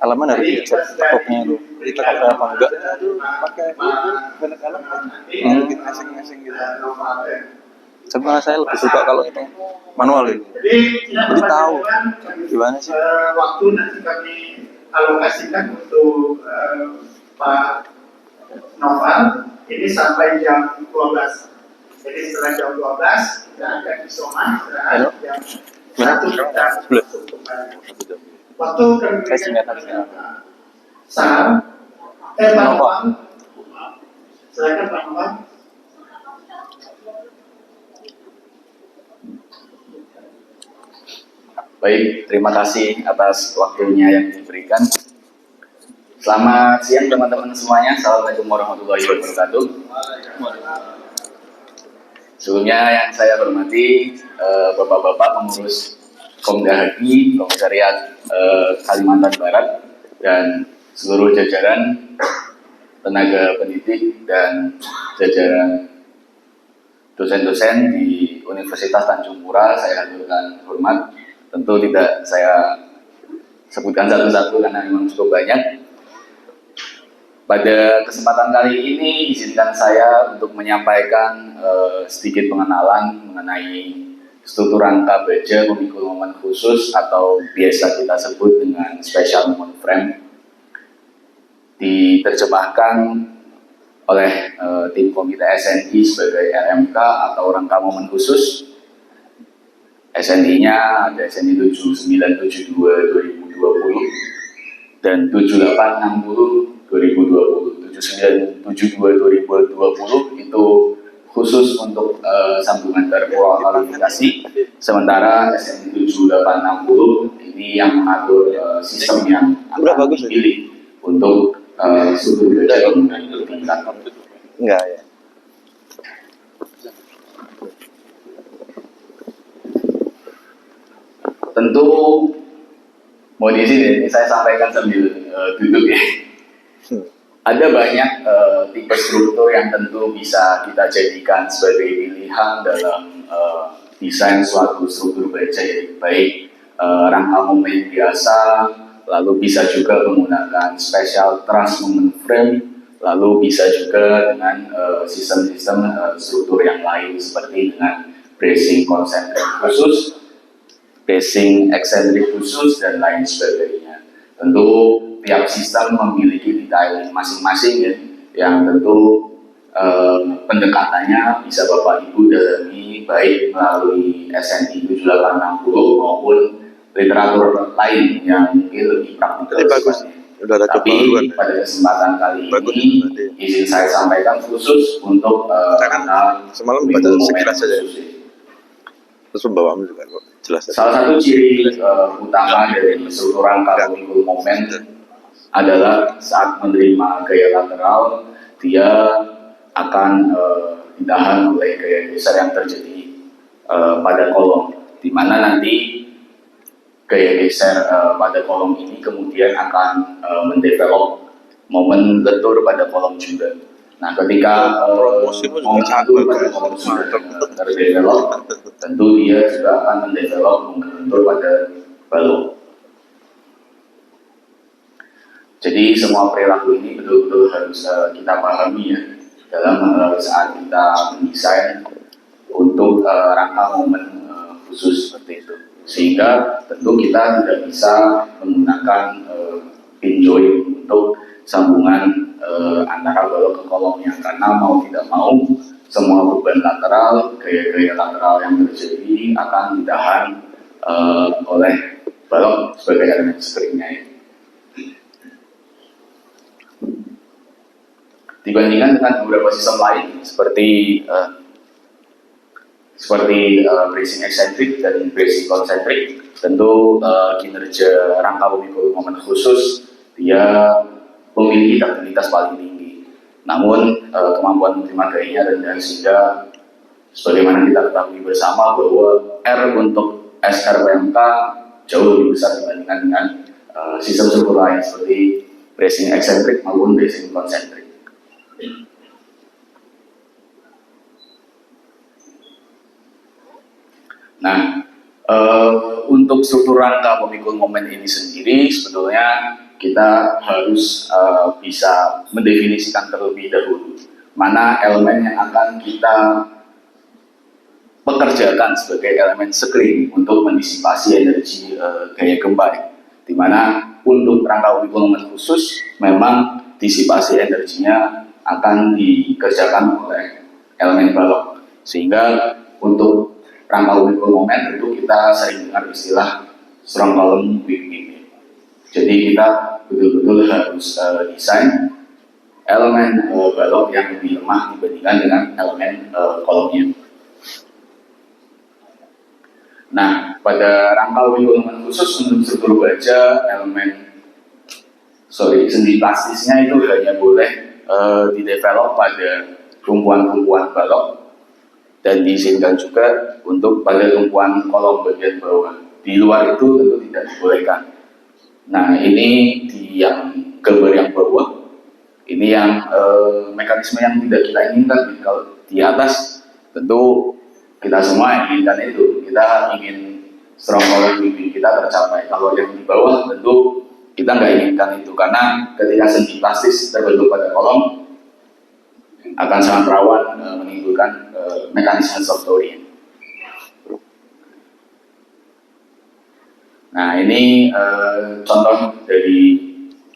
halaman harus dicek tekoknya itu ditekuk apa enggak pakai banyak alam bikin asing-asing gitu. Tapi malah saya lebih suka kalau itu manual itu, jadi tahu gimana sih waktu nanti kami alokasikan untuk Pak Noval ini sampai jam 12. Jadi setelah jam 12 kita akan isoman, jam 1 kita masuk kembali. Waktu kami berikan Pak Noval, silakan Pak Noval. Baik, terima kasih atas waktunya yang diberikan. Selamat siang teman-teman semuanya. Assalamualaikum warahmatullahi wabarakatuh. Sebelumnya yang saya hormati Bapak-bapak pengurus Komdahagi, Komisariat Kalimantan Barat, dan seluruh jajaran tenaga pendidik dan jajaran dosen-dosen di Universitas Tanjung Pura, saya haturkan hormat. Tentu tidak saya sebutkan satu-satu karena memang cukup banyak. Pada kesempatan kali ini izinkan saya untuk menyampaikan sedikit pengenalan mengenai struktur rangka baja memikul momen khusus atau biasa kita sebut dengan special moment frame, diterjemahkan oleh tim komite SNI sebagai RMK atau rangka momen khusus. SNI-nya ada SNI 7972 2020 dan 7860 2020. 7972 2020 itu khusus untuk sambungan terkualifikasi, sementara SNI 7860 ini yang mengatur sistem yang akan dipilih untuk struktur baja yang tingkat. enggak ya. Tentu mohon izin ini saya sampaikan sambil duduk ya. Ada banyak tipe struktur yang tentu bisa kita jadikan sebagai pilihan dalam desain suatu struktur baja, baik rangka momen biasa, lalu bisa juga menggunakan special truss moment frame, lalu bisa juga dengan sistem-sistem struktur yang lain seperti dengan bracing konsentrik khusus, bracing eksentrik khusus, dan lain sebagainya. Tentu tiap sistem memiliki detailing masing-masing ya, yang tentu pendekatannya bisa Bapak Ibu dalami baik melalui SNI 7860 maupun literatur lain yang mungkin lebih praktikal. Tapi pada kesempatan kali ini izin saya sampaikan khusus untuk rangka semalam baca sekilas saja. Terus pembawaanmu juga kok jelas. Salah satu ciri utama dari struktur rangka memikul momen adalah saat menerima gaya lateral, dia akan ditahan oleh gaya geser yang terjadi pada kolom, di mana nanti gaya geser pada kolom ini kemudian akan mendevelop momen lentur pada kolom juga. Nah, ketika momen satu pada kolom sudah terdevelop, tentu dia juga akan mendevelop momen lentur pada balok. Jadi semua perilaku ini betul-betul harus kita pahami ya dalam saat kita mendesain untuk rangka momen khusus seperti itu. Sehingga tentu kita tidak bisa menggunakan pin joint untuk sambungan antara balok ke kolomnya, karena mau tidak mau semua beban lateral, gaya-gaya lateral yang terjadi akan ditahan oleh balok sebagai elemen springnya ya. Dibandingkan dengan beberapa sistem lain seperti bracing eksentrik dan bracing konsentrik, tentu kinerja rangka memikul momen khusus dia memiliki ductilitas paling tinggi. Namun kemampuan menerima gayanya rendah, sehingga sebagaimana kita ketahui bersama bahwa R untuk SRPMK jauh lebih besar dibandingkan dengan sistem struktur lain seperti bracing eksentrik maupun bracing konsentrik. Nah, untuk struktur rangka pemikul momen ini sendiri sebetulnya kita harus bisa mendefinisikan terlebih dahulu mana elemen yang akan kita pekerjakan sebagai elemen screen untuk mendisipasi energi gaya gempa, di mana untuk rangka uji khusus memang disipasi energinya akan dikerjakan oleh elemen balok, sehingga untuk rangka uji moment tentu kita sering dengar istilah strong column weak beam. Jadi kita betul-betul harus desain elemen balok yang lebih lemah dibandingkan dengan elemen kolomnya. Nah, pada rangka uji khusus untuk struktur baja, sendi plastisnya itu hanya boleh didevelop pada tumpuan-tumpuan balok dan diizinkan juga untuk pada tumpuan kolom bagian bawah. Di luar itu tentu tidak dibolehkan. Nah, ini di yang gambar yang bawah, ini yang mekanisme yang tidak kita inginkan. Kalau di atas tentu kita semua inginkan itu, kita ingin strong column weak kita tercapai. Kalau yang di bawah tentu kita nggak inginkan itu, karena ketika sendi plastis terbentuk pada kolom akan sangat rawan menimbulkan mekanisme soft orient. Nah, ini contoh dari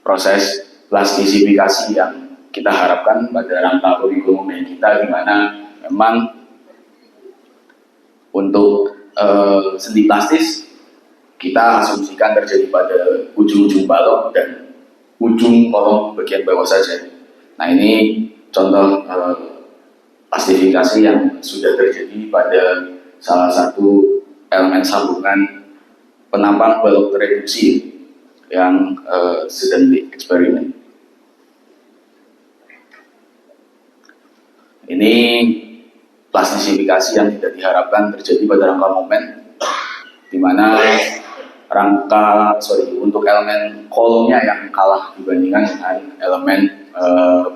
proses plastisifikasi yang kita harapkan pada rangka kurikulum kita, di mana memang untuk sendi plastis kita asumsikan terjadi pada ujung-ujung balok dan ujung kolom bagian bawah saja. Nah, ini contoh plastifikasi yang sudah terjadi pada salah satu elemen sambungan penampang balok tereduksi yang sedang dieksperimen. Ini plastisifikasi yang tidak diharapkan terjadi pada rangka momen, di mana untuk elemen kolomnya yang kalah dibandingkan dengan elemen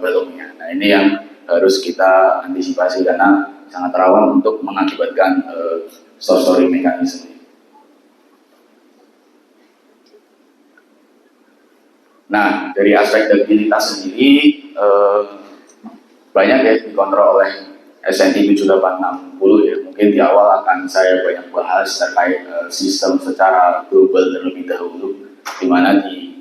baloknya. Nah, ini yang harus kita antisipasi karena sangat rawan untuk mengakibatkan story mekanisme. Nah, dari aspek ductilitas sendiri banyak ya dikontrol oleh SNI 7860 ya. Mungkin di awal akan saya banyak bahas terkait sistem secara global terlebih dahulu, di mana di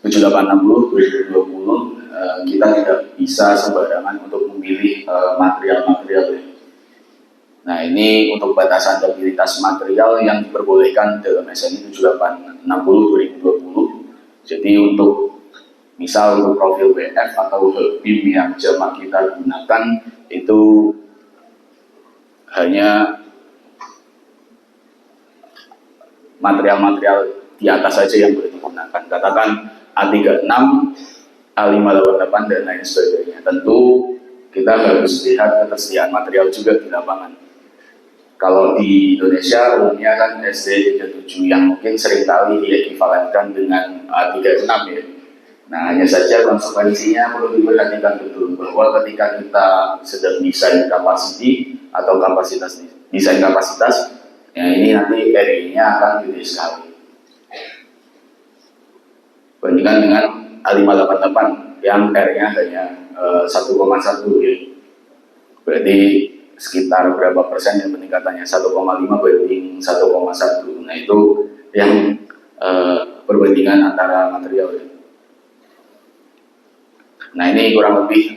7860 2020 kita tidak bisa sembarangan untuk memilih material-material ya. Nah, ini untuk batasan ductilitas material yang diperbolehkan dalam SNI 7860 2020. Jadi untuk misal untuk profil BF atau beam yang jamak kita gunakan itu hanya material-material di atas saja yang boleh digunakan. Katakan A36, A588 dan lain sebagainya. Tentu kita harus lihat ketersediaan material juga di lapangan. Kalau di Indonesia umumnya kan SD37 yang mungkin seringkali diekivalenkan dengan A36 ya. Nah, hanya saja konsekuensinya perlu diperhatikan betul bahwa ketika kita sedang desain kapasiti atau desain kapasitas, ya ini nanti area-nya akan gede sekali. Bandingkan dengan A588 yang area-nya hanya 1,1 ya. Berarti sekitar berapa persen yang peningkatannya? 1,5 banding 1,1. Nah, itu yang perbandingan antara material ya. Nah, ini kurang lebih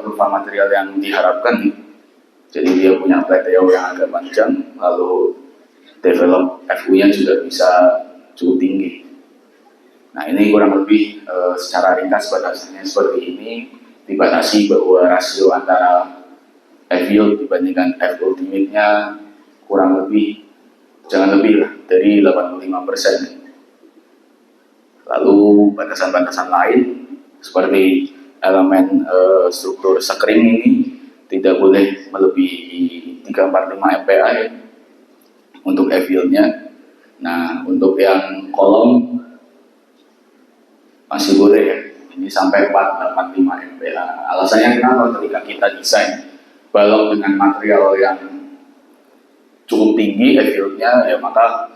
kurva material yang diharapkan. Jadi dia punya PTO yang agak panjang, lalu develop FU-nya juga bisa cukup tinggi. Nah, ini kurang lebih secara ringkas batasannya seperti ini, dibatasi bahwa rasio antara F-yield dibandingkan F-ultimate-nya kurang lebih, jangan lebih lah, dari 85%. Lalu batasan-batasan lain seperti elemen struktur screen ini tidak boleh melebihi 345 MPa ya, untuk F-yield-nya. Nah, untuk yang kolom masih boleh ya, ini sampai 485 MPa. Alasannya kenapa? Ketika kita desain balok dengan material yang cukup tinggi F-yield-nya ya, maka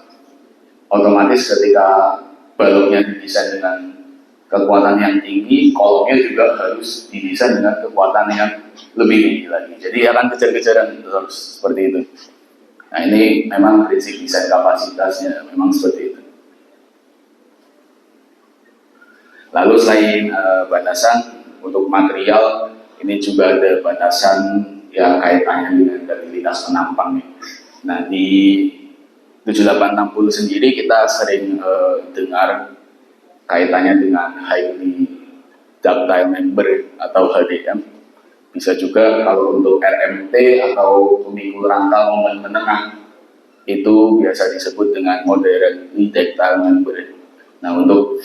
otomatis ketika baloknya didesain dengan kekuatan yang tinggi, kolomnya juga harus didesain dengan kekuatan yang lebih tinggi lagi. Jadi akan kejar-kejaran terus seperti itu. Nah ini memang prinsip desain kapasitasnya memang seperti itu. Lalu selain batasan untuk material, ini juga ada batasan yang kaitannya dengan stabilitas penampang. Nah di 7860 sendiri kita sering dengar kaitannya dengan highly ductile member atau HDM. Bisa juga kalau untuk RMT atau pemikul rangka momen menengah itu biasa disebut dengan moderately ductile member. Nah untuk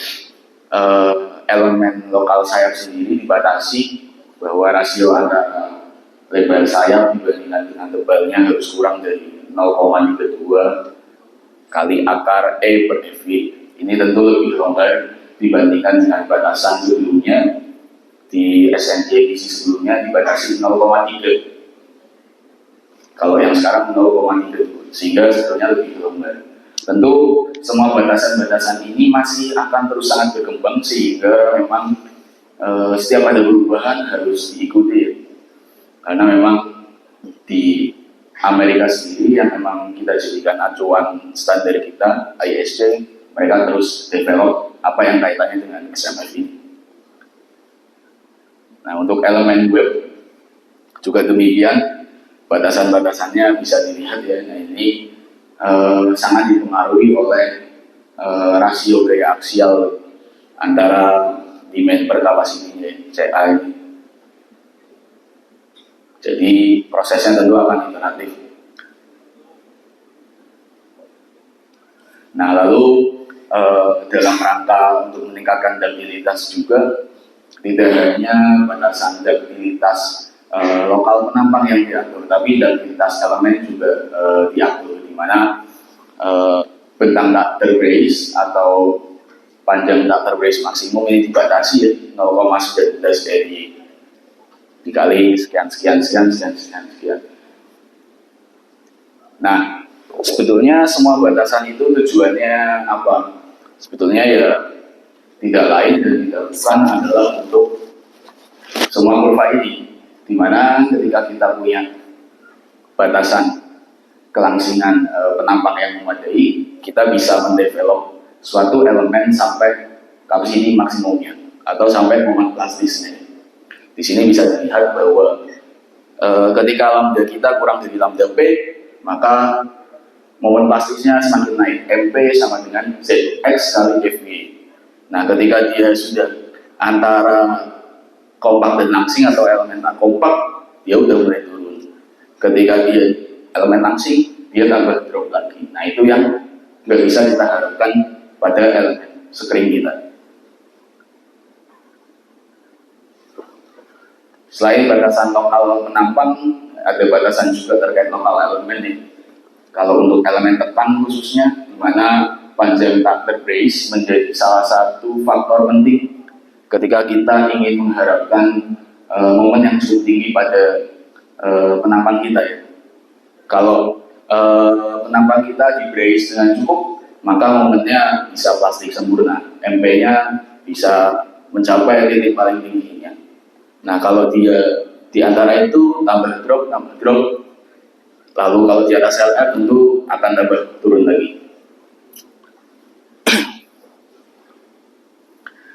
elemen lokal sayap sendiri dibatasi bahwa rasio antara lebar sayap dibandingkan dengan tebalnya harus kurang dari 0,32 kali akar E per FV. Ini tentu lebih longgar dibandingkan dengan batasan sebelumnya. Di SNJ edisi sebelumnya dibatasi 0,3. Kalau yang sekarang 0,3, sehingga sebetulnya lebih longgar. Tentu semua batasan-batasan ini masih akan terus sangat berkembang, sehingga memang setiap ada perubahan harus diikuti. Karena memang di Amerika sendiri yang memang kita jadikan acuan standar kita, ISC, mereka terus develop apa yang kaitannya dengan XMF ini. Nah untuk elemen web juga demikian, batasan-batasannya bisa dilihat ya. Nah ini sangat dipengaruhi oleh rasio gaya aksial antara demand per kapasitinya CA ini. Jadi prosesnya tentu akan iteratif. Nah lalu dalam rangka untuk meningkatkan stabilitas juga, tidak hanya batasan stabilitas lokal penampang yang diatur, tapi stabilitas elemen juga diatur, di mana bentang takter brace atau panjang takter brace maksimum ini dibatasi ya 0,19 dari dikali sekian. Nah, sebetulnya semua batasan itu tujuannya apa? Sebetulnya ya tidak lain dan tidak bukan adalah untuk semua kurva ini, di mana ketika kita punya batasan kelangsingan penampang yang memadai, kita bisa mendevelop suatu elemen sampai kapasiti maksimumnya atau sampai momen plastisnya. Di sini bisa dilihat bahwa ketika lambda kita kurang dari lambda P, maka momen plastisnya semakin naik. MP sama dengan ZX kali FV. Nah, ketika dia sudah antara kompak dan langsing atau elemen tak kompak, dia udah mulai turun. Ketika dia elemen langsing, dia tambah drop lagi. Nah, itu yang nggak bisa kita harapkan pada elemen screen kita. Selain batasan lokal penampang, ada batasan juga terkait lokal elemen nih. Kalau untuk elemen tekan khususnya, di mana panjang takter brace menjadi salah satu faktor penting ketika kita ingin mengharapkan momen yang cukup tinggi pada penampang kita ya. Kalau penampang kita di brace dengan cukup, maka momennya bisa plastik sempurna, MP-nya bisa mencapai titik paling tingginya. Nah kalau dia di antara itu tambah drop, lalu kalau di atas LR tentu akan tambah turun lagi.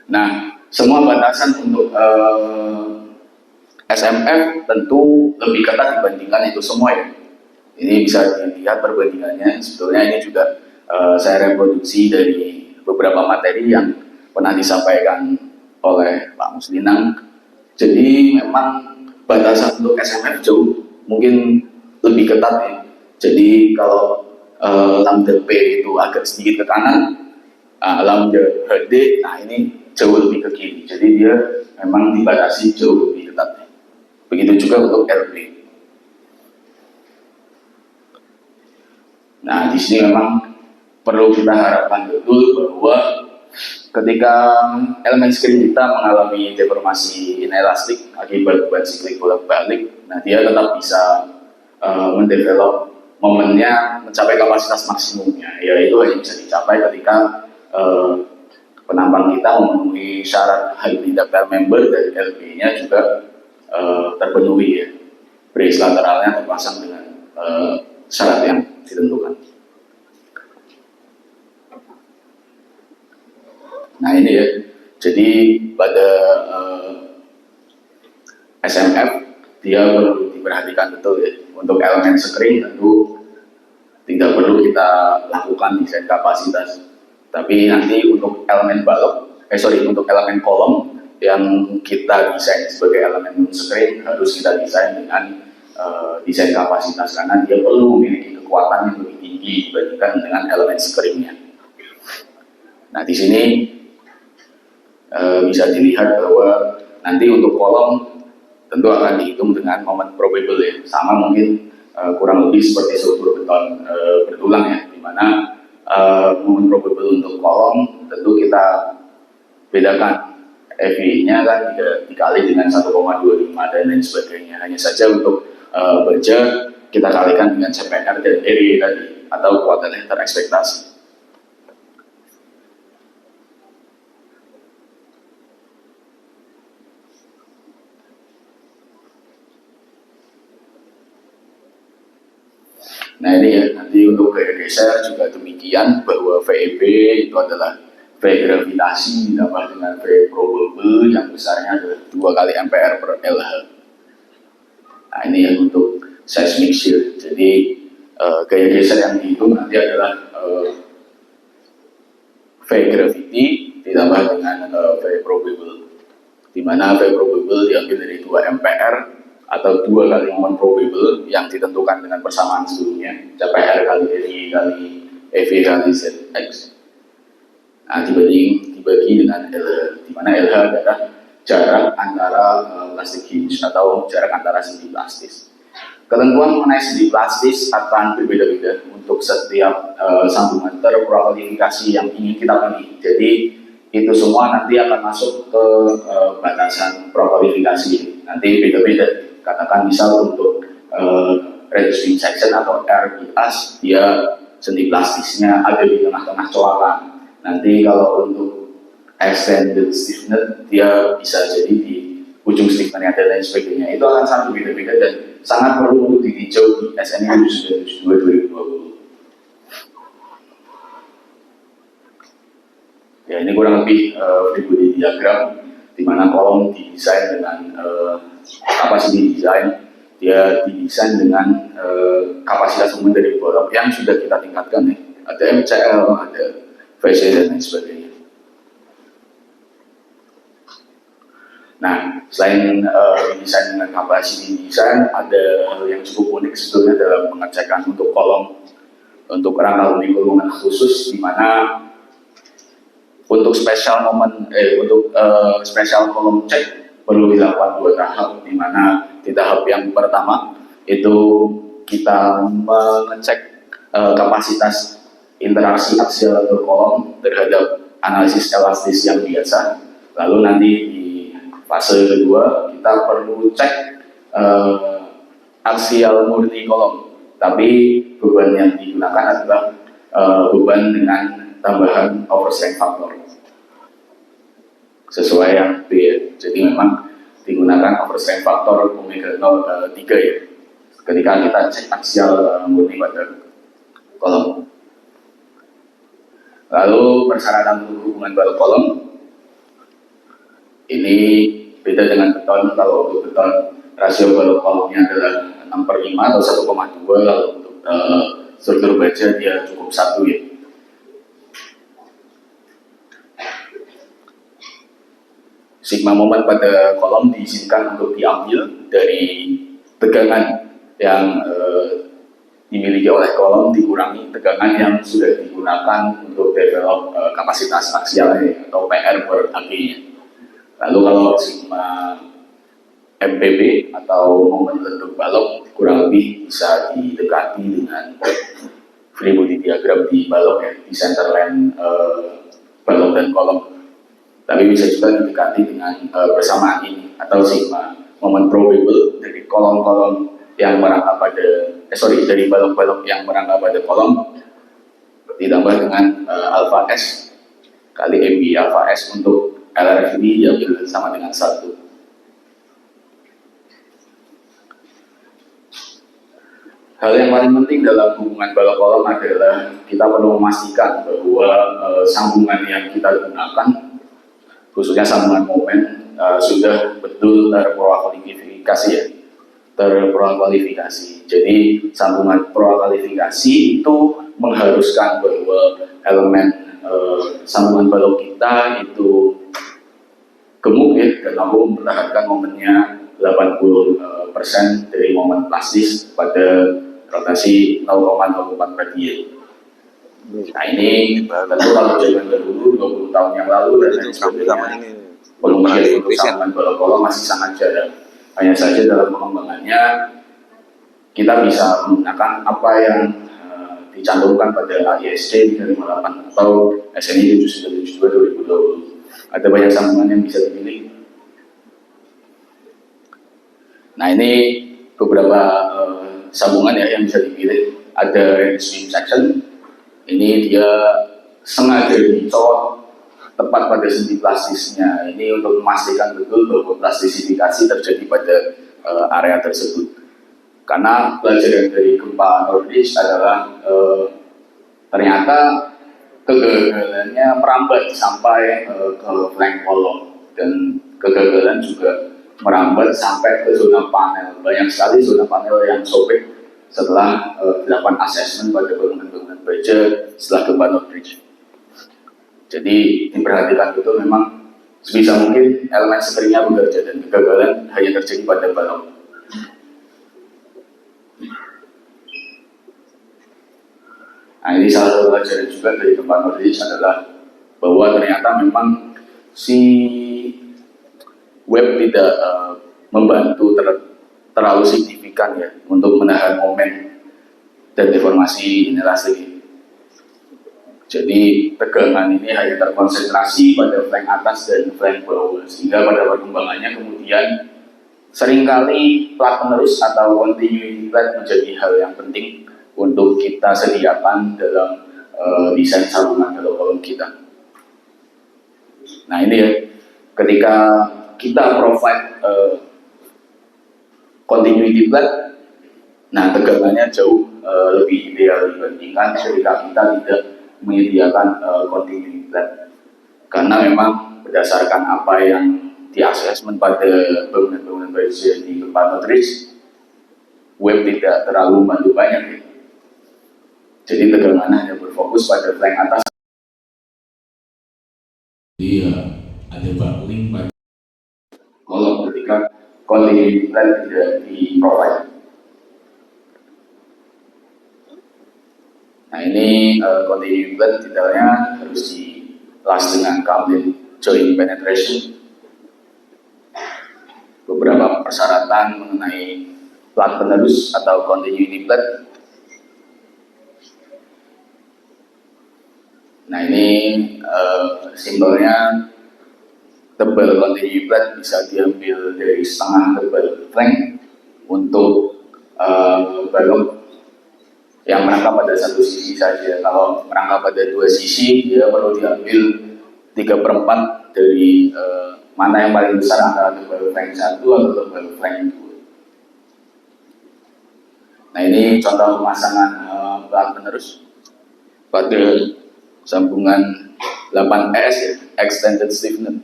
Nah semua batasan untuk SMF tentu lebih ketat dibandingkan itu semua ya. Ini bisa dilihat perbandingannya. Sebetulnya ini juga saya reproduksi dari beberapa materi yang pernah disampaikan oleh Pak Muslinang. Jadi memang batasan untuk SMF jauh mungkin lebih ketat ya. Jadi kalau lambda P itu agak sedikit ke kanan, lambda HD, nah ini jauh lebih ke kiri. Jadi dia memang dibatasi jauh lebih ketat. Begitu juga untuk LB. Nah di sini memang perlu kita harapkan betul bahwa ketika elemen screen kita mengalami deformasi inelastik akibat beban siklik bolak-balik, nah dia tetap bisa mendevelop momennya mencapai kapasitas maksimumnya, yaitu hanya bisa dicapai ketika penambang kita memenuhi syarat hybrid daftar member dan LB-nya juga terpenuhi ya, brace lateralnya terpasang dengan syarat yang ditentukan. Nah ini ya, jadi pada SMF dia perlu diperhatikan betul ya. Untuk elemen screen tentu tidak perlu kita lakukan desain kapasitas. Tapi nanti untuk elemen balok, untuk elemen kolom yang kita desain sebagai elemen screen harus kita desain dengan desain kapasitas karena dia perlu memiliki kekuatan yang lebih tinggi dibandingkan dengan elemen screen-nya. Nah di sini bisa dilihat bahwa nanti untuk kolom tentu akan dihitung dengan moment probable ya, sama mungkin kurang lebih seperti struktur beton bertulang ya, di mana moment probable untuk kolom tentu kita bedakan FI-nya kan dikali dengan 1,25 dan lain sebagainya. Hanya saja untuk baja kita kalikan dengan CPR dan RE tadi atau kuartal terekspektasi. Nah ini ya, nanti untuk gaya geser juga demikian, bahwa VEB itu adalah V gravitasi ditambah dengan V probable yang besarnya adalah 2 kali ampere per LH. Nah ini yang untuk seismic shield. Jadi gaya geser yang dihitung nanti adalah V gravity ditambah dengan V probable, di mana V probable diambil dari 2 ampere atau 2 kali moment probable yang ditentukan dengan persamaan sebelumnya, CPR kali RI kali EV kali ZX. Nah, dibagi dengan LH, di mana LH adalah jarak antara plastik hinge atau jarak antara sendi plastis. Ketentuan mengenai sendi plastis akan berbeda-beda untuk setiap sambungan terkualifikasi yang ingin kita pilih. Jadi itu semua nanti akan masuk ke batasan prakualifikasi. Nanti beda-beda. Katakan misal untuk reducing section atau RPS, dia sendi plastisnya ada di tengah-tengah colakan. Nanti kalau untuk extended stiffness, dia bisa jadi di ujung stiffness dan lain sebagainya. Itu akan sangat berbeda-beda dan sangat perlu untuk ditinjau di SNI 772 2020. Ya ini kurang lebih free body diagram, di mana kolom didesain dengan kapasitas desain, dia didesain dengan kapasitas umum dari balok yang sudah kita tingkatkan ya. Ada MCL, ada VC dan lain sebagainya. Nah, selain desain dengan kapasitas desain, ada hal yang cukup unik sebetulnya dalam pengecekan untuk kolom, untuk rangka lingkungan khusus, di mana untuk special moment, special column check perlu dilakukan 2 tahap, di mana di tahap yang pertama itu kita mengecek kapasitas interaksi aksial atau kolom terhadap analisis elastis yang biasa. Lalu nanti di fase kedua kita perlu cek aksial murni kolom, tapi beban yang digunakan adalah beban dengan tambahan overstrength factor sesuai yang B ya. Jadi memang digunakan overstrength factor omega 0,3 ya ketika kita cek aksial murni pada kolom. Lalu persyaratan untuk hubungan balok kolom ini beda dengan beton. Kalau untuk beton rasio balok kolomnya adalah 6/5 atau 1,2, lalu untuk struktur baja dia cukup 1 ya. Sigma moment pada kolom diizinkan untuk diambil dari tegangan yang dimiliki oleh kolom dikurangi tegangan yang sudah digunakan untuk develop kapasitas aksialnya atau PR per AB-nya. Lalu kalau sigma MPB atau moment bentuk balok kurang lebih bisa didekati dengan free body diagram di balok ya, di center line balok dan kolom. Tapi bisa juga didekati dengan persamaan ini atau sigma moment probable dari kolom-kolom yang merangkap pada dari balok-balok yang merangkap pada kolom ditambah dengan alpha S kali MB. Alpha S untuk LRF ini diambil sama dengan 1. Hal yang paling penting dalam hubungan balok kolom adalah kita perlu memastikan bahwa sambungan yang kita gunakan, khususnya sambungan momen, sudah betul terkualifikasi ya. Terkualifikasi. Jadi sambungan prakualifikasi itu mengharuskan bahwa elemen sambungan balok kita itu gemuk ya, dan mampu mempertahankan momennya 80% dari momen plastis pada rotasi 0,04 radian. Nah ini tentu kalau zaman dahulu 20 tahun yang lalu dan lain sebagainya, volume untuk sambungan balok kolom masih sangat jarang. Hanya saja dalam pengembangannya kita bisa menggunakan apa yang dicantumkan pada AISC 358 atau SNI 7972 2020. Ada banyak sambungan yang bisa dipilih. Nah ini beberapa sambungan ya yang bisa dipilih. Ada swing section, ini dia sengaja dicopot tepat pada sendi plastisnya. Ini untuk memastikan betul bahwa plastisifikasi terjadi pada area tersebut. Karena pelajaran dari gempa Nordic adalah ternyata kegagalannya merambat sampai ke flank kolom, dan kegagalan juga merambat sampai ke zona panel. Banyak sekali zona panel yang sobek setelah dilakukan asesmen pada bangunan-bangunan baja setelah gempa Nordic. Jadi diperhatikan betul, memang sebisa mungkin elemen seringnya bekerja dan kegagalan hanya terjadi pada balok. Nah ini salah satu pelajaran juga dari gempa Nordic adalah bahwa ternyata memang si web tidak membantu terlalu signifikan ya untuk menahan momen dan deformasi inelastik. Jadi tegangan ini hanya terkonsentrasi pada flank atas dan flank bawah, sehingga pada perkembangannya kemudian seringkali plat penerus atau continuity plat menjadi hal yang penting untuk kita sediakan dalam desain sambungan balok kolom kita. Nah ini ya, ketika kita provide continuity plat, nah tegangannya jauh lebih ideal dibandingkan ketika kita tidak menyediakan continuity plat, karena memang berdasarkan apa yang diasesmen pada bangunan-bangunan baja di gempa Nordic, web tidak terlalu membantu banyak ya. Jadi tegangannya hanya berfokus pada flank atas. Jadi ada buckling pada kolom ketika continuity plat tidak di-provide. Nah ini continuity plat detailnya harus dilas dengan complete joint penetration. Beberapa persyaratan mengenai plat penerus atau continuity plat. Nah ini simbolnya tebal continuity plat bisa diambil dari setengah tebal flank untuk balok yang merangkap pada satu sisi saja. Kalau merangkap pada dua sisi, dia perlu diambil 3/4 dari mana yang paling besar, antara tebal flank 1 atau tebal flank 2. Nah ini contoh pemasangan plat penerus pada sambungan 8S ya, extended stiffener.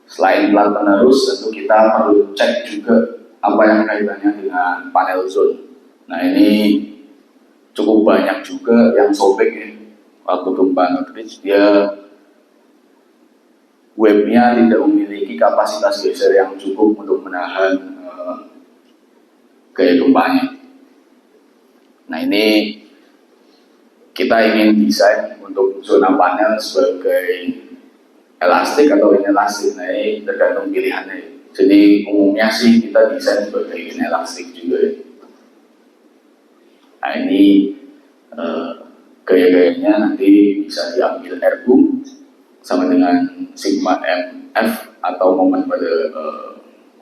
Selain plat penerus, tentu kita perlu cek juga apa yang kaitannya dengan panel zone. Nah ini cukup banyak juga yang sobek ya. Waktu gempa Nordic, dia webnya tidak memiliki kapasitas geser yang cukup untuk menahan gaya gempanya. Nah ini kita ingin desain untuk zona panel sebagai elastik atau inelastik. Nah ini tergantung pilihannya. Jadi umumnya sih kita desain sebagai inelastik juga ya. Nah ini gaya-gayanya nanti bisa diambil RU sama dengan sigma MF atau momen pada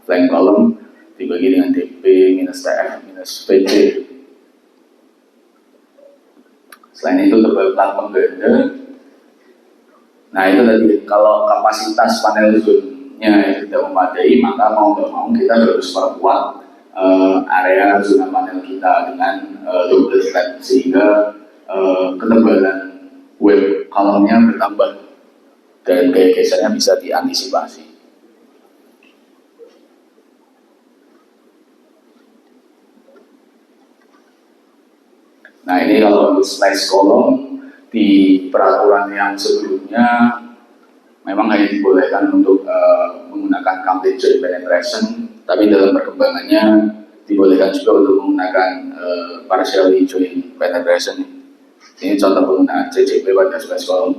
flank column dibagi dengan dp minus tf minus vc. Selain itu tebal plat pengganda. Nah itu tadi, kalau kapasitas panel zone-nya tidak memadai, maka mau nggak mau kita harus perkuat area zona panel kita dengan double stack, sehingga ketebalan web kolomnya bertambah dan gaya gesernya bisa diantisipasi. Nah ini kalau slice kolom di peraturan yang sebelumnya memang hanya dibolehkan untuk menggunakan complete joint penetration, tapi dalam perkembangannya dibolehkan juga untuk menggunakan partially joint penetration. Ini contoh penggunaan CCP pada slice kolom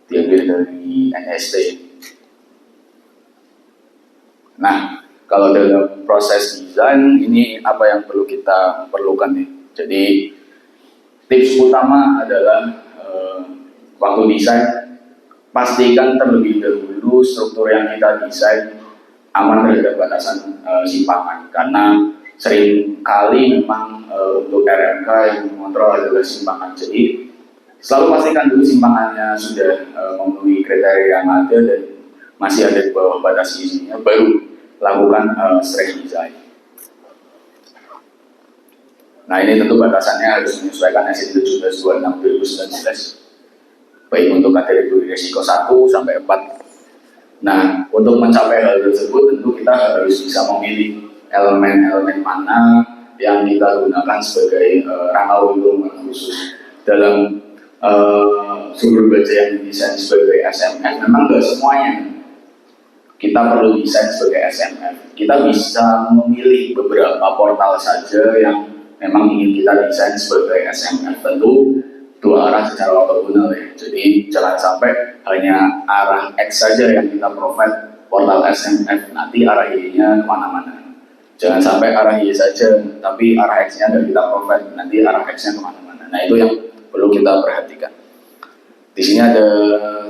diambil dari NST. Nah, kalau dalam proses desain ini apa yang perlu kita perlukan nih? Jadi tips utama adalah waktu desain pastikan terlebih dahulu struktur yang kita desain aman terhadap batasan simpangan, karena sering kali memang untuk RMK yang mengontrol adalah simpangan. Jadi selalu pastikan dulu simpangannya sudah memenuhi kriteria yang ada dan masih ada di bawah batas isinya, baru lakukan stress design. Nah ini tentu batasannya harus menyesuaikan SN 1726/2019, baik untuk kategori risiko 1 sampai 4. Nah untuk mencapai hal tersebut tentu kita harus bisa memilih elemen-elemen mana yang kita gunakan sebagai rangka lindung khusus. Dalam sumber baja yang didesain sebagai SMF, memang tidak semuanya kita perlu desain sebagai SMF. Kita bisa memilih beberapa portal saja yang memang ingin kita desain sebagai SMF, tentu dua arah secara ortogonal ya. Jadi jangan sampai hanya arah X saja yang kita provide portal SMF, nanti arah Y-nya kemana-mana. Jangan sampai arah Y saja, tapi arah X-nya nggak kita provide, nanti arah X-nya kemana-mana. Nah itu yang perlu kita perhatikan. Di sini ada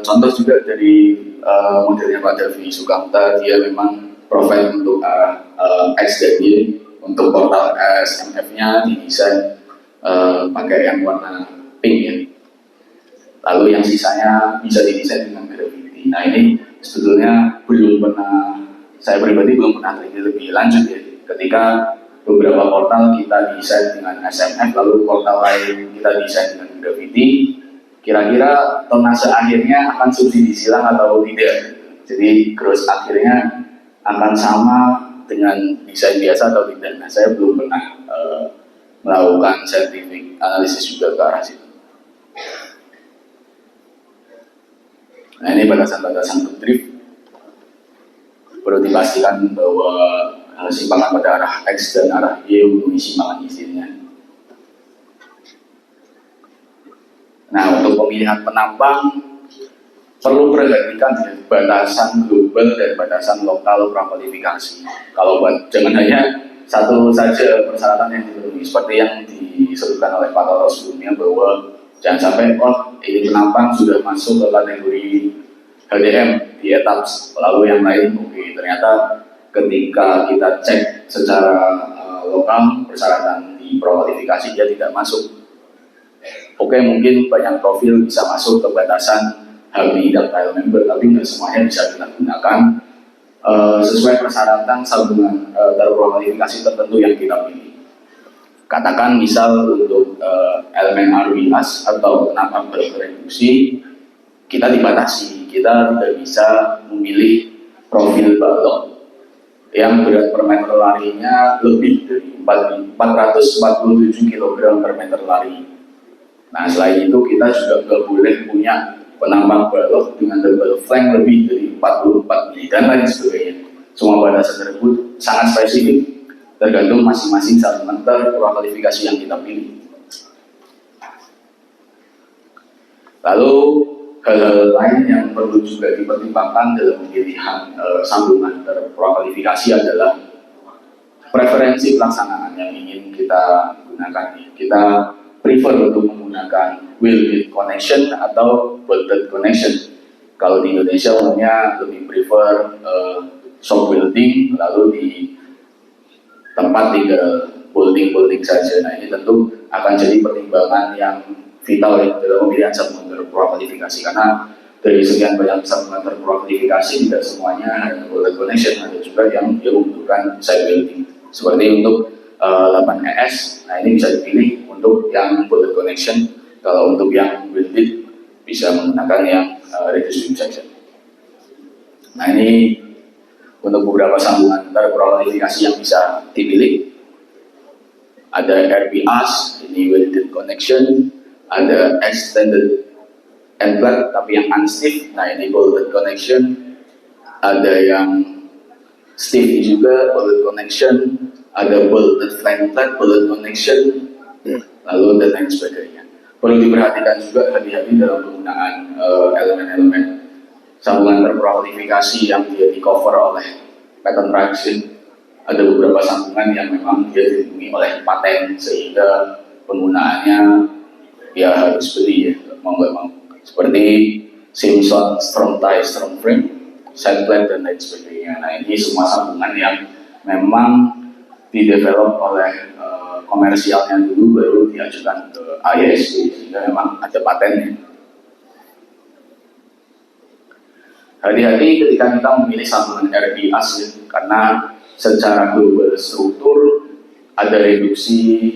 contoh juga dari modelnya Pak Davi Sukamta. Dia memang provide untuk arah X dan Y. Untuk portal SMF-nya didesain pakai yang warna pink ya. Lalu yang sisanya bisa didesain dengan graffiti. Nah ini sebetulnya saya pribadi belum pernah teliti lebih lanjut ya. Ketika beberapa portal kita desain dengan SMF, lalu portal lain kita desain dengan graffiti, kira-kira tonase akhirnya akan subsidi silang atau tidak. Jadi gross akhirnya akan sama dengan desain biasa atau tidak. Nah, saya belum pernah melakukan scientific analisis juga ke arah situ. Nah, ini batasan-batasan untuk drift. Perlu dipastikan bahwa simpangan pada arah X dan arah Y memenuhi simpangan isinya. Nah, untuk pemilihan penampang perlu perhatikan ya, batasan global dan batasan lokal prakualifikasi. Kalau jangan hanya satu saja persyaratan yang dipenuhi, seperti yang disebutkan oleh Pak Toto sebelumnya, bahwa jangan sampai ini penampang sudah masuk ke kategori HDM di etap, lalu yang lain ternyata ketika kita cek secara lokal persyaratan di prakualifikasi dia tidak masuk. Mungkin banyak profil bisa masuk ke batasan HBI dactyl member, tapi nggak semuanya bisa kita gunakan sesuai persyaratan sambungan terkualifikasi tertentu yang kita pilih. Katakan misal untuk elemen arbilas atau penampang berreduksi, kita dibatasi, kita tidak bisa memilih profil balok yang berat per meter larinya lebih dari 447 kg per meter lari. Nah selain itu kita juga nggak boleh punya penambang balok dengan tebal flank lebih dari 44 mili dan lain sebagainya. Semua batasan tersebut sangat spesifik, tergantung masing-masing segmenter kualifikasi yang kita pilih. Lalu hal-hal lain yang perlu juga dipertimbangkan dalam pemilihan sambungan terkualifikasi adalah preferensi pelaksanaan yang ingin kita gunakan. Kita prefer untuk menggunakan wheel connection atau bolted connection. Kalau di Indonesia umumnya lebih prefer shop building, lalu di tempat tinggal building saja. Nah ini tentu akan jadi pertimbangan yang vital ya dalam pemilihan sambungan terkualifikasi, karena dari sekian banyak sambungan terkualifikasi tidak semuanya hanya bullet connection, ada juga yang dia membutuhkan side building seperti untuk 8ES. Nah ini bisa dipilih untuk yang bullet connection. Kalau untuk yang welded bisa menggunakan yang reduced beam section. Nah ini untuk beberapa sambungan terkualifikasi yang bisa dipilih. Ada RPAS, ini welded connection, ada extended end plate tapi yang unstiff, nah ini bolted connection, ada yang stiff juga bolted connection, ada bolted flank plate bolted connection, lalu dan lain sebagainya. Perlu diperhatikan juga hati-hati dalam penggunaan elemen-elemen sambungan terkualifikasi yang dia di cover oleh pattern traction. Ada beberapa sambungan yang memang dia dilindungi oleh paten sehingga penggunaannya ya harus beli ya, mau nggak mau. Seperti Simpson strong tie, strong frame, side plate dan lain sebagainya. Nah ini semua sambungan yang memang didevelop oleh komersialnya dulu baru diajukan ke ISD sehingga memang ada patennya. Hati-hati ketika kita memilih sambungan RPAS ya, karena secara global struktur ada reduksi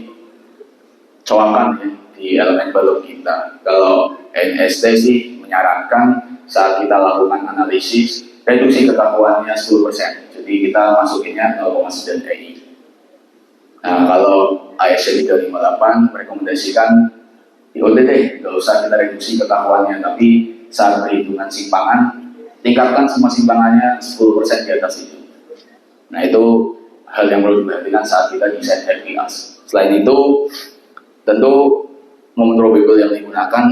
coakan ya di elemen balok kita. Kalau NST sih menyarankan saat kita lakukan analisis reduksi kekakuannya 10%. Jadi kita masukinnya 0,9 TI. Nah kalau ISC 358 merekomendasikan deh, nggak usah kita reduksi kekakuannya, tapi saat perhitungan simpangan tingkatkan semua simpangannya 10% di atas itu. Nah itu hal yang perlu diperhatikan saat kita desain RPAS. Selain itu, tentu momen probable yang digunakan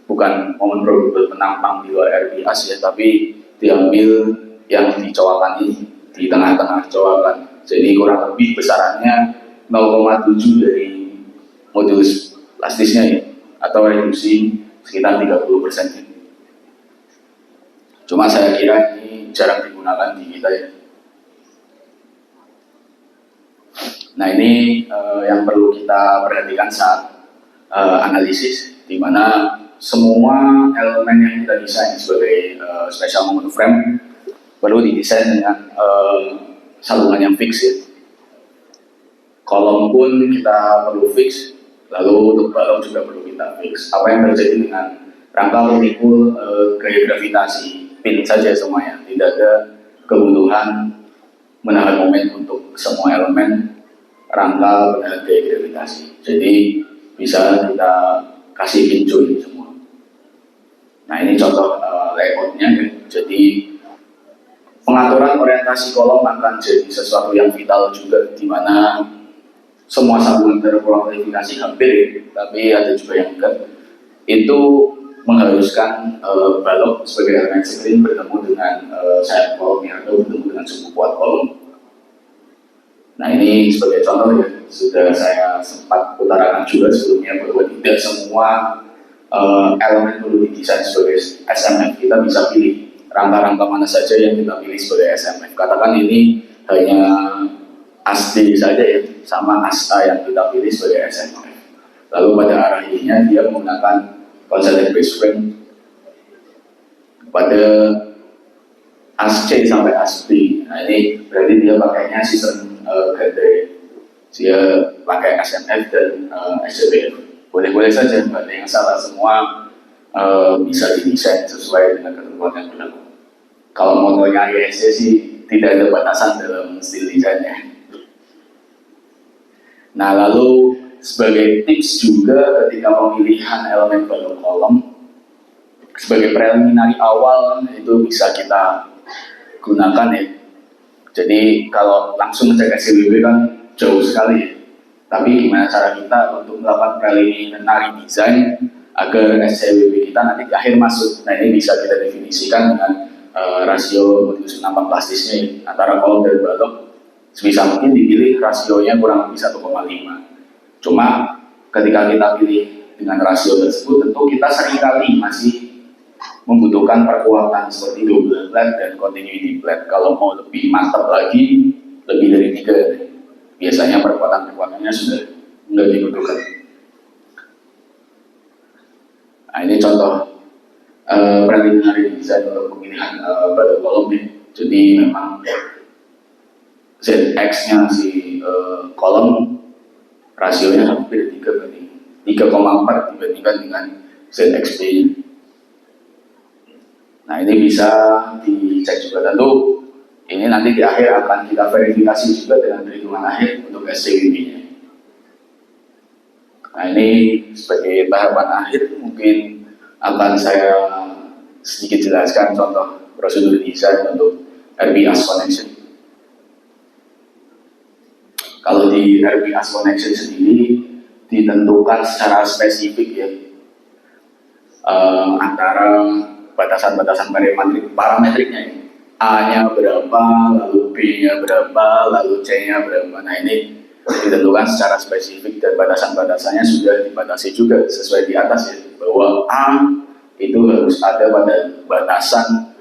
bukan momen probable penampang di luar RPAS ya, tapi diambil yang di coakan ini, di tengah-tengah coakan. Jadi kurang lebih besarannya 0,7 dari modulus plastisnya ya, atau reduksi sekitar 30%. Cuma saya kira ini jarang digunakan di kita ya. Nah ini yang perlu kita perhatikan saat analisis, di mana semua elemen yang kita desain sebagai special moment frame perlu didesain dengan sambungan yang fix ya. Kolom pun kita perlu fix, lalu untuk balok juga perlu kita fix. Apa yang terjadi dengan rangka bertimbul gaya gravitasi pin saja semuanya, tidak ada kebutuhan menahan momen untuk semua elemen rangka menahan gaya gravitasi. Jadi bisa kita kasih pin join semua. Nah ini contoh layoutnya ya. Jadi pengaturan orientasi kolom akan jadi sesuatu yang vital juga, di mana semua sambungan terkualifikasi hampir, tapi ada juga yang enggak. Itu mengharuskan balok sebagai elemen screen bertemu dengan sayap kolomnya atau bertemu dengan suku kuat kolom. Nah ini sebagai contoh ya, sudah saya sempat utarakan juga sebelumnya bahwa tidak semua elemen perlu didesain sebagai SMF. Kita bisa pilih rangka-rangka mana saja yang kita pilih sebagai SMF. Katakan ini hanya ASD saja ya, sama ASA yang kita pilih sebagai SMF. Lalu pada arah ininya dia menggunakan constant base frame pada ASC sampai ASB. Nah ini berarti dia pakainya sistem gandeng. Dia pakai SMF dan SCBF. Boleh-boleh saja, nggak ada yang salah, semua bisa didesain sesuai dengan ketentuan yang berlaku. Kalau modelnya ISC sih tidak ada batasan dalam stil desainnya. Nah lalu sebagai tips juga ketika pemilihan elemen balok kolom, sebagai preliminary awal itu bisa kita gunakan ya. Jadi kalau langsung ngecek SCBB kan jauh sekali ya. Tapi gimana cara kita untuk melakukan preliminary design agar SCBB kita nanti di akhir masuk. Nah ini bisa kita definisikan dengan rasio modulus penampang plastisnya ya, antara kolom dan balok. Sebisa mungkin dipilih rasionya kurang lebih 1,5. Cuma ketika kita pilih dengan rasio tersebut, tentu kita seringkali masih membutuhkan perkuatan seperti double flat dan continuity flat. Kalau mau lebih mantap lagi, lebih dari 3, biasanya perkuatan-perkuatannya sudah nggak dibutuhkan. Nah, ini contoh preliminary design untuk pemilihan batu kolom nih. Jadi memang ZX-nya si kolom rasionya hampir 3,4 dibandingkan dengan ZXP. Nah, ini bisa dicek juga. Tentu ini nanti di akhir akan kita verifikasi juga dengan perhitungan akhir untuk SCWP-nya. Nah, ini sebagai tahapan akhir mungkin akan saya sedikit jelaskan contoh prosedur desain untuk RBAS connection. Kalau di RBAS connection sendiri ditentukan secara spesifik ya, antara batasan-batasan parametriknya ini. A-nya berapa, lalu B-nya berapa, lalu C-nya berapa. Nah, ini ditentukan secara spesifik dan batasan-batasannya sudah dibatasi juga sesuai di atas ya, bahwa A itu harus ada pada batasan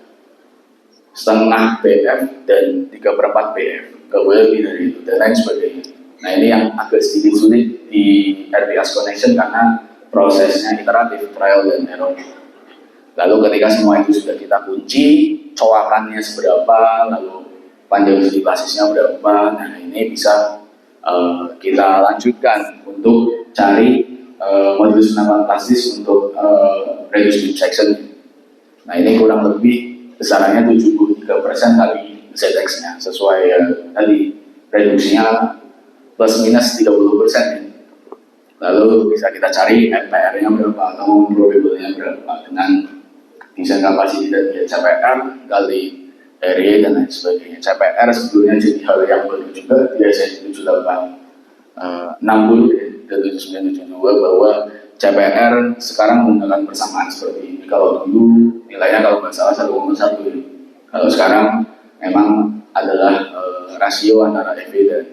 setengah BF dan 3/4 BF, nggak boleh lebih dari itu dan lain sebagainya. Nah, ini yang agak sedikit sulit di RBAS connection karena prosesnya iteratif, trial dan error. Lalu ketika semua itu sudah kita kunci, coakannya seberapa, lalu panjang segi basisnya berapa, nah ini bisa kita lanjutkan untuk cari modulus penampakan plastis untuk reduced section. Nah, ini kurang lebih besarannya 73% kali ZX-nya, sesuai tadi reduksinya plus minus 30%. Lalu bisa kita cari MPR-nya berapa atau probable-nya berapa dengan desain kapasitas CPR kali area dan lain sebagainya. CPR sebetulnya jadi hal yang baru juga, biasanya 7860 dan 7972 bahwa CPR sekarang menggunakan persamaan seperti ini. Kalau dulu nilainya kalau nggak salah 1,1, kalau sekarang memang adalah rasio antara FV dan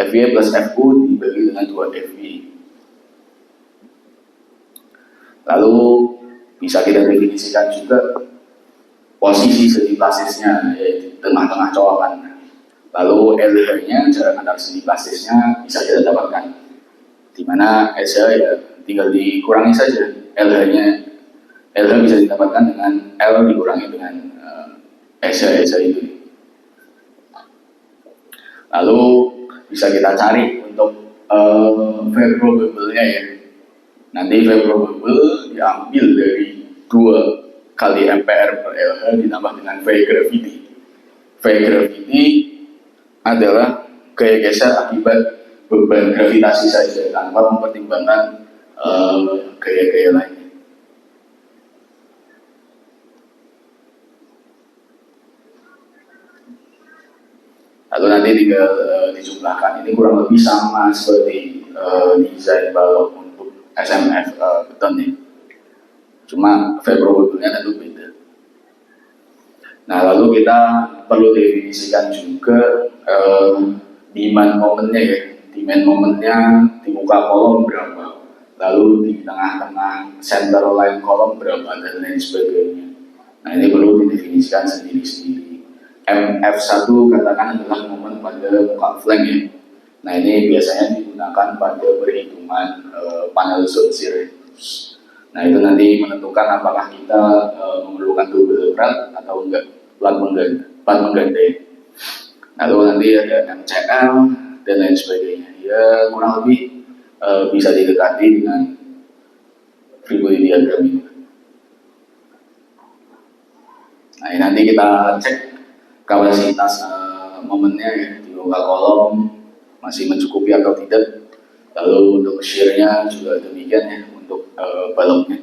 FV plus FU dibagi dengan 2 FV. Lalu bisa kita definisikan juga posisi segi plastisnya, yaitu tengah-tengah coakan. Lalu LH-nya, jarak antar segi plastisnya bisa kita dapatkan, di mana SH ya tinggal dikurangi saja. LH bisa didapatkan dengan L dikurangi dengan SH itu. Lalu bisa kita cari untuk favorable-nya ya. Nanti favorable diambil dari 2 kali ampere per LH ditambah dengan V gravity. V gravity adalah gaya geser akibat beban gravitasi saja tanpa mempertimbangkan gaya-gaya lainnya. Lalu nanti tinggal dijumlahkan. Ini kurang lebih sama seperti desain balok untuk SMF beton nih. Cuma favorable-nya tentu beda. Nah, lalu kita perlu definisikan juga demand momennya ya. Demand momennya di muka kolom berapa, lalu di tengah-tengah center line kolom berapa dan lain sebagainya. Nah, ini perlu didefinisikan sendiri-sendiri. MF1 katakan adalah momen pada muka flank ya. Nah, ini biasanya digunakan pada perhitungan panel zone series. Nah, itu nanti menentukan apakah kita memerlukan double flat atau enggak, plat menggandeng. Lalu nanti ada MCL dan lain sebagainya. Ya, kurang lebih bisa didekati dengan free body diagram ini. Nah, ini nanti kita cek kapasitas momennya ya, di muka kolom masih mencukupi atau tidak. Lalu untuk shear-nya juga demikian ya untuk baloknya.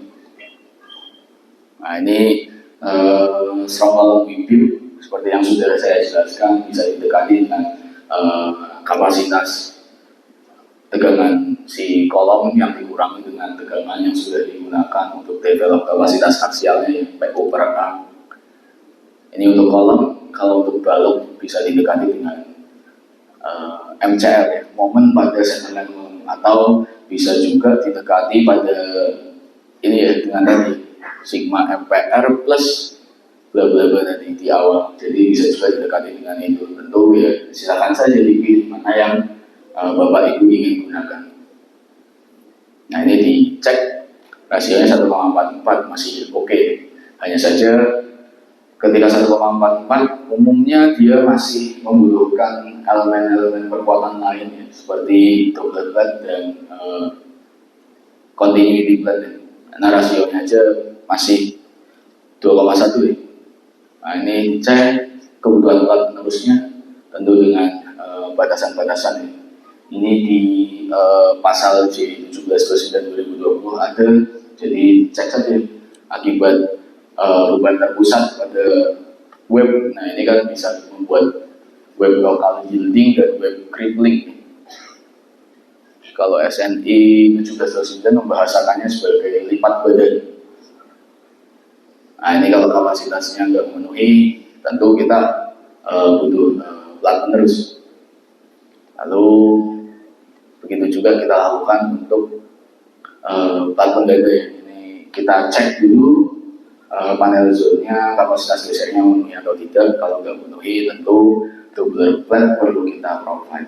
Nah, ini strong column beam seperti yang sudah saya jelaskan bisa didekati dengan kapasitas tegangan si kolom yang dikurangi dengan tegangan yang sudah digunakan untuk develop kapasitas aksialnya ya, PO per A. Ini untuk kolom. Kalau untuk balok bisa didekati dengan MCL ya, momen pada center line, atau bisa juga didekati pada ini ya dengan tadi sigma MPR plus bla bla bla tadi di awal. Jadi bisa juga didekati dengan itu. Tentu ya silakan saja dipilih mana yang Bapak Ibu ingin gunakan. Nah ini dicek rasionya 1,44 masih oke. Hanya saja ketika 1,44 umumnya dia masih membutuhkan elemen-elemen perkuatan lain ya, seperti double plat dan continuity plat. Nah rasionya aja masih 2,1 ya. Nah ini dicek kebutuhan plat penerusnya tentu dengan batasan-batasan ya. Ini di pasal J17/2020 ada, jadi cek saja akibat beban terpusat pada web. Nah ini kan bisa membuat web local yielding dan web crippling. Kalau SNI 17/9 membahasakannya sebagai lipat badan. Nah ini kalau kapasitasnya nggak memenuhi, tentu kita butuh plat penerus. Lalu begitu juga kita lakukan untuk plat pengganda. Ini kita cek dulu panel zone-nya, kapasitas gesernya memenuhi atau tidak. Kalau nggak memenuhi, tentu double plat perlu kita provide.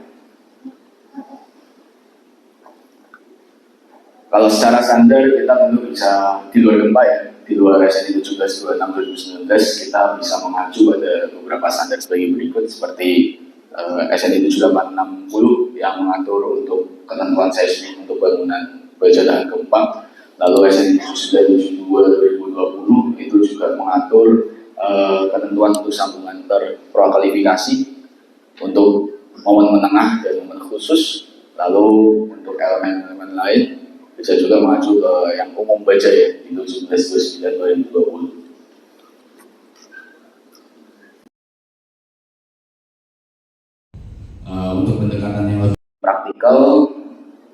Kalau secara standar kita tentu bisa di luar gempa ya, di luar SNI 17/26/2019 kita bisa mengacu pada beberapa standar sebagai berikut seperti SNI 7860 yang mengatur untuk ketentuan seismik untuk bangunan baja tahan gempa. Lalu SNI 7972/2020 itu juga mengatur ketentuan untuk sambungan terprokalifikasi untuk momen menengah dan momen khusus. Lalu untuk elemen-elemen lain bisa juga mengacu ke yang umum baja ya di 17/29/2020. Untuk pendekatan yang lebih praktikal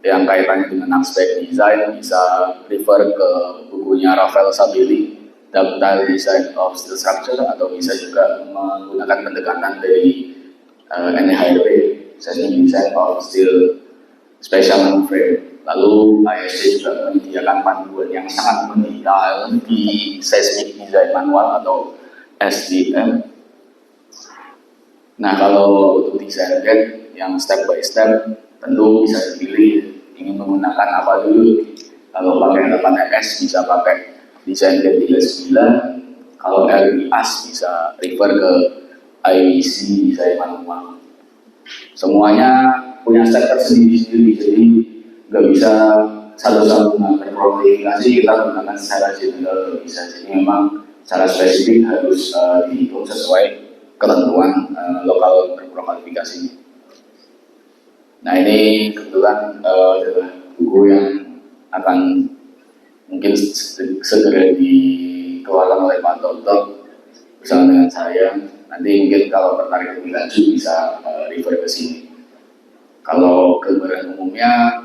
yang kaitannya dengan aspek desain bisa refer ke bukunya Rafael Sabelli, Ductile Design of Steel Structure, atau bisa juga menggunakan pendekatan dari NHRP, Seismic Design of Steel Special Frame. Lalu ISC juga menyediakan panduan yang sangat mendetail di Seismic Design Manual atau SDM. Nah kalau untuk desain gate yang step by step tentu bisa dipilih ingin menggunakan apa dulu. Kalau pakai 8RS bisa pakai desain gate 39. Kalau LIAS bisa refer ke IWC desain manual. Semuanya punya step tersendiri-sendiri, jadi nggak bisa satu-satu menggunakan prokalifikasi kita gunakan secara general bisa. Jadi memang secara spesifik harus dihitung sesuai ketentuan lokal berprokalifikasi. Nah ini kebetulan buku yang akan mungkin segera dikeluarkan oleh Pak Toto bersama dengan saya. Nanti mungkin kalau tertarik lebih lanjut bisa refer ke sini. Kalau gambaran umumnya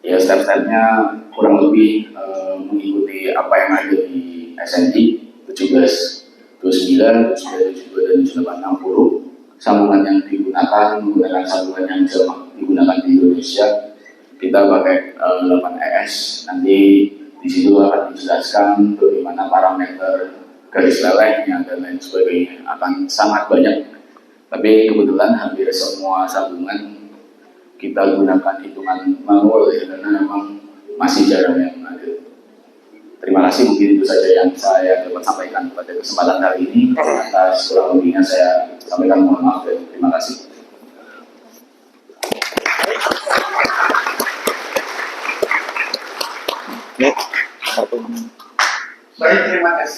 ya step-stepnya kurang lebih mengikuti apa yang ada di SNI 17/29, 29/72 dan 7860. Sambungan yang digunakan menggunakan sambungan yang digunakan di Indonesia. Kita pakai 8ES. Nanti di situ akan dijelaskan bagaimana parameter garis lelehnya dan lain sebagainya. Akan sangat banyak. Tapi kebetulan hampir semua sambungan kita gunakan hitungan manual ya, karena memang masih jarang yang ada. Terima kasih, mungkin itu saja yang saya dapat sampaikan pada kesempatan kali ini. Atas kurang lebihnya saya sampaikan mohon maaf dan terima kasih. Baik, terima kasih.